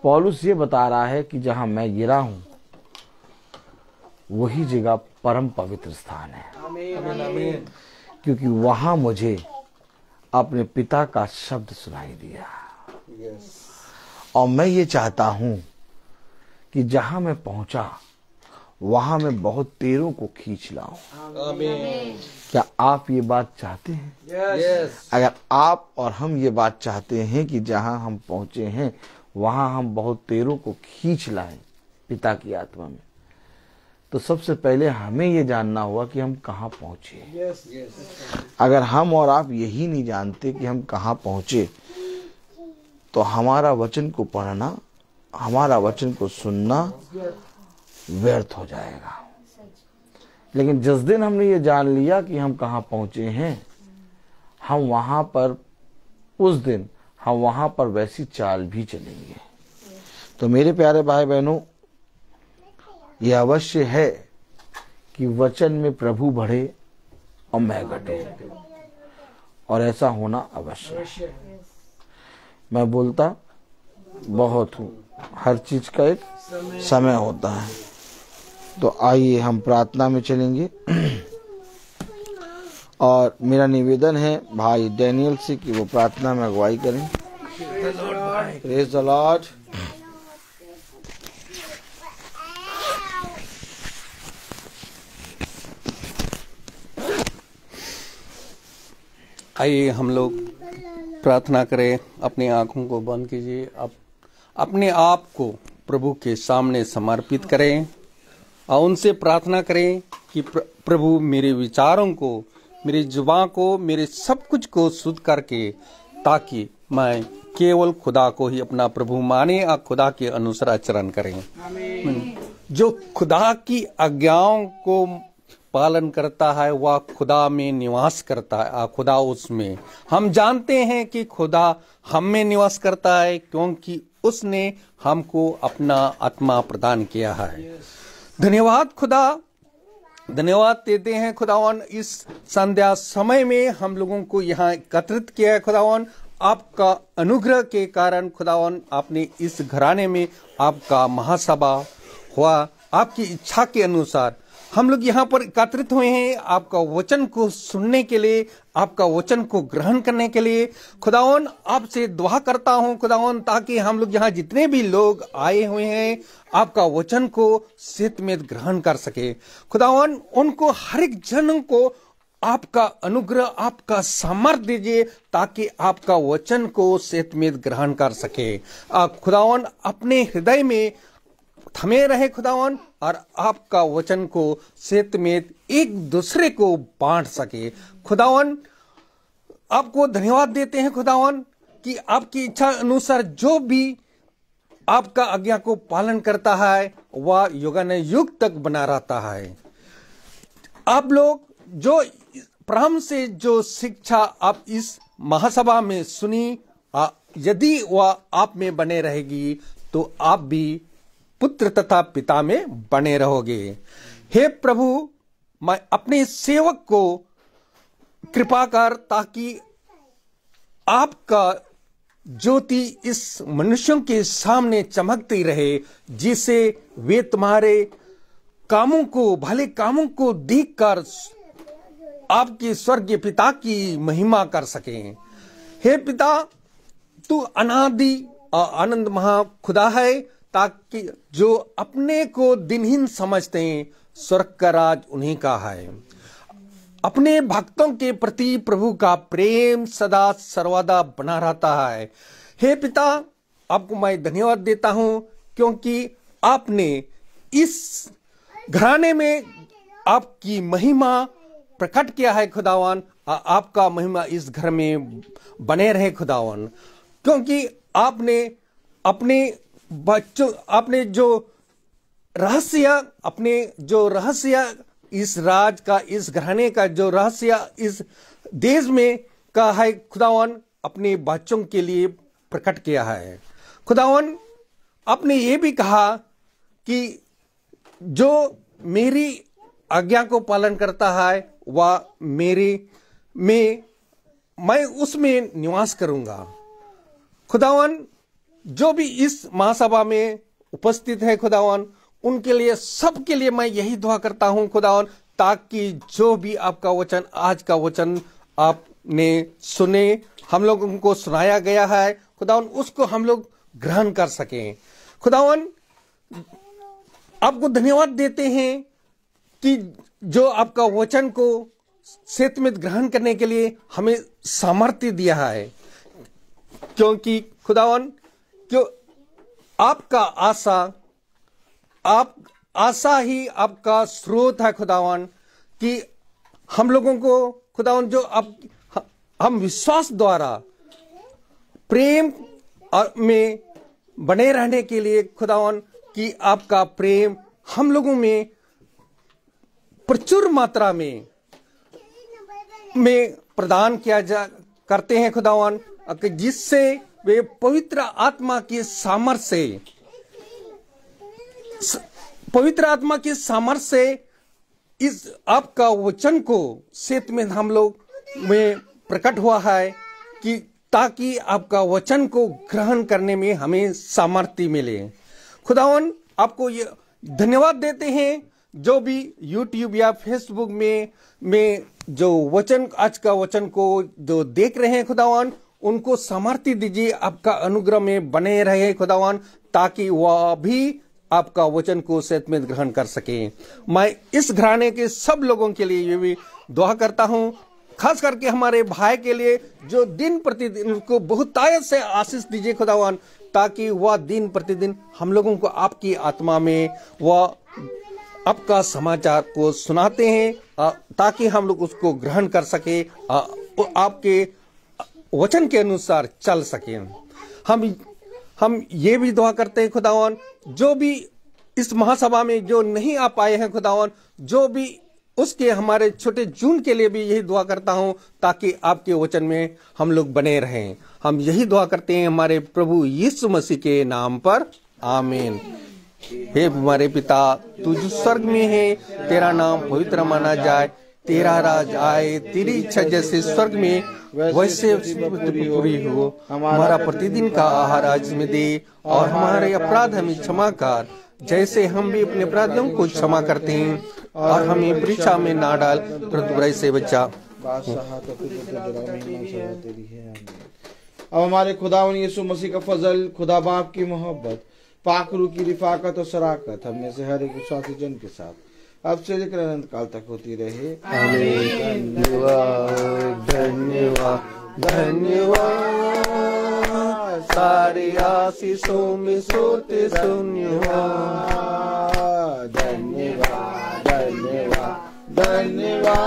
पौलुस ये बता रहा है कि जहां मैं गिरा हूं वही जगह परम पवित्र स्थान है। आमीन। क्योंकि वहां मुझे अपने पिता का शब्द सुनाई दिया। और मैं ये चाहता हूं कि जहां मैं पहुंचा वहां मैं बहुत तेरों को खींच लाऊं। आमीन। क्या आप ये बात चाहते हैं? यस। अगर आप और हम ये बात चाहते हैं कि जहां हम पहुंचे हैं वहां हम बहुत तेरों को खींच लाएं पिता की आत्मा में, तो सबसे पहले हमें ये जानना होगा कि हम कहाँ पहुंचे। यस। अगर हम और आप यही नहीं जानते कि हम कहाँ पहुंचे, तो हमारा वचन को पढ़ना, हमारा वचन को सुनना व्यर्थ हो जाएगा। लेकिन जिस दिन हमने ये जान लिया कि हम कहाँ पहुंचे हैं, हम वहां पर, उस दिन हम वहां पर वैसी चाल भी चलेंगे। तो मेरे प्यारे भाई बहनों, यह अवश्य है कि वचन में प्रभु बढ़े और मैं घटूं, और ऐसा होना अवश्य है। मैं बोलता बहुत हूं, हर चीज का एक समय होता है। तो आइए हम प्रार्थना में चलेंगे। और मेरा निवेदन है भाई डैनियल से कि वो प्रार्थना में अगुवाई करें। Praise the Lord. आइए हम लोग प्रार्थना करें। अपनी आंखों को बंद कीजिए। आप अपने आप को प्रभु के सामने समर्पित करें और उनसे प्रार्थना करें कि प्रभु मेरे विचारों को, मेरी जुबान को, मेरे सब कुछ को शुद्ध करके, ताकि मैं केवल खुदा को ही अपना प्रभु माने और खुदा के अनुसार आचरण करें। जो खुदा की आज्ञाओं को पालन करता है वह खुदा में निवास करता है और खुदा उसमें। हम जानते हैं कि खुदा हम में निवास करता है क्योंकि उसने हमको अपना आत्मा प्रदान किया है। धन्यवाद खुदा, धन्यवाद देते हैं खुदावन। इस संध्या समय में हम लोगों को यहाँ एकत्रित किया है खुदावन। आपका अनुग्रह के कारण खुदावन, आपने इस घराने में आपका महासभा हुआ, आपकी इच्छा के अनुसार हम लोग यहाँ पर एकत्रित हुए हैं आपका वचन को सुनने के लिए, आपका वचन को ग्रहण करने के लिए। खुदावन आपसे दुआ करता हूँ खुदावन, ताकि हम लोग यहाँ जितने भी लोग आए हुए हैं आपका वचन को सेहत में ग्रहण कर सके। खुदावन उनको हर एक जन को आपका अनुग्रह, आपका सामर्थ्य दीजिए ताकि आपका वचन को सेहत में ग्रहण कर सके। खुदावन अपने हृदय में थमे रहे खुदावन, और आपका वचन को सेहत में एक दूसरे को बांट सके। खुदावन आपको धन्यवाद देते हैं खुदावन कि आपकी इच्छा अनुसार जो भी आपका आज्ञा को पालन करता है वह युगान युग तक बना रहता है। आप लोग जो प्रारंभ से जो शिक्षा आप इस महासभा में सुनी, यदि वह आप में बने रहेगी तो आप भी पुत्र तथा पिता में बने रहोगे। हे प्रभु, मैं अपने सेवक को कृपा कर, ताकि आपका ज्योति इस मनुष्यों के सामने चमकती रहे, जिसे वे तुम्हारे कामों को, भले कामों को देखकर आपके स्वर्गीय पिता की महिमा कर सकें। हे पिता, तू अनादि आनंद महा खुदा है, ताकि जो अपने को दिनहीन समझते हैं स्वर्ग का राज उन्हीं का है। अपने भक्तों के प्रति प्रभु का प्रेम सदा सर्वदा बना रहता है। हे पिता, आपको मैं धन्यवाद देता हूं, क्योंकि आपने इस घराने में आपकी महिमा प्रकट किया है खुदावन। आपका महिमा इस घर में बने रहे खुदावन, क्योंकि आपने अपने बच्चों, अपने जो रहस्य इस राज का, इस घराने का जो रहस्य इस देश में का है खुदावन, अपने बच्चों के लिए प्रकट किया है खुदावन। आपने ये भी कहा कि जो मेरी आज्ञा को पालन करता है वह मेरे में, मैं उसमें निवास करूंगा। खुदावन, जो भी इस महासभा में उपस्थित है खुदावन, उनके लिए, सबके लिए मैं यही दुआ करता हूं खुदावन, ताकि जो भी आपका वचन, आज का वचन आपने सुने, हम लोगों को सुनाया गया है खुदावन, उसको हम लोग ग्रहण कर सकें। खुदावन, आपको धन्यवाद देते हैं कि जो आपका वचन को सत्यमेत ग्रहण करने के लिए हमें सामर्थ्य दिया है, क्योंकि खुदावन, क्यों आपका आशा ही आपका स्रोत है खुदावन, कि हम लोगों को खुदावन, जो हम विश्वास द्वारा प्रेम में बने रहने के लिए खुदावन, कि आपका प्रेम हम लोगों में प्रचुर मात्रा में प्रदान किया करते हैं खुदावन, जिससे वे पवित्र आत्मा के सामर्थ्य से इस आपका वचन को सत्य में हम लोग में प्रकट हुआ है, कि ताकि आपका वचन को ग्रहण करने में हमें सामर्थ्य मिले। खुदावन, आपको ये धन्यवाद देते हैं, जो भी YouTube या Facebook में जो वचन, आज का वचन को जो देख रहे हैं खुदावन, उनको सामर्थ्य दीजिए, आपका अनुग्रह में बने रहे खुदावन, ताकि वह भी आपका वचन को सत्य में ग्रहण कर सके। मैं इस घराने के सब लोगों के लिए ये भी दुआ करता हूँ, खास करके हमारे भाई के लिए, जो दिन प्रतिदिन को बहुत तायत से आशीष दीजिए खुदावन, ताकि वह दिन प्रतिदिन हम लोगों को आपकी आत्मा में वह आपका समाचार को सुनाते हैं, ताकि हम लोग उसको ग्रहण कर सके, आपके वचन के अनुसार चल सके। हम ये भी दुआ करते हैं खुदावन, जो भी इस महासभा में जो नहीं आ पाए हैं खुदावन, जो भी उसके हमारे छोटे जून के लिए भी यही दुआ करता हूं, ताकि आपके वचन में हम लोग बने रहें। हम यही दुआ करते हैं हमारे प्रभु यीशु मसीह के नाम पर, आमीन। हे हमारे पिता, तू जो स्वर्ग में है, तेरा नाम पवित्र माना जाए, तेरा राज आए, तेरी इच्छा जैसे स्वर्ग में वैसे पूरी हो। हमारा प्रतिदिन का आहार आज में दे, और हमारे अपराध हमें क्षमा कर, जैसे हम भी अपने अपराधियों को क्षमा करते हैं, और हमें परीक्षा में ना डाल, परंतु बुराई से बचा। अब हमारे खुदावन यीशु मसीह का फजल, खुदा बाप की मोहब्बत, पाकरू की रिफाकत और शराकत हम में से हर एक विश्वासी जन के साथ अब से लेकर अनंत काल तक होती रहे। आमीन। धन्यवाद धन्यवाद धन्यवाद, सारी आशीषों में सोते धन्यवाद। धन्यवाद धन्यवाद धन्यवाद,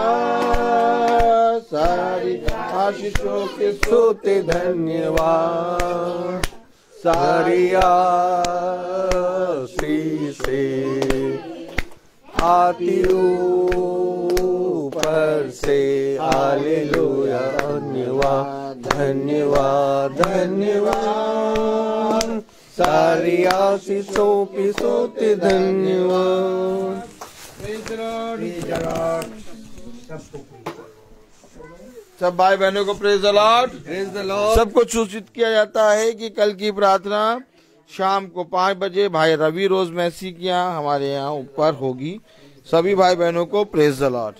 सारी आशीषों के सोते धन्यवाद। सारी आशीष से आती ऊपर से। हालेलुया, धन्यवाद धन्यवाद धन्यवाद, सारी आशीषों की सोते धन्यवाद। सब भाई बहनों को प्रेज द लॉर्ड। सबको सूचित किया जाता है कि कल की प्रार्थना शाम को 5 बजे भाई रवि रोज मैसी के यहाँ हमारे यहाँ ऊपर होगी। सभी भाई बहनों को प्रेज द लॉर्ड।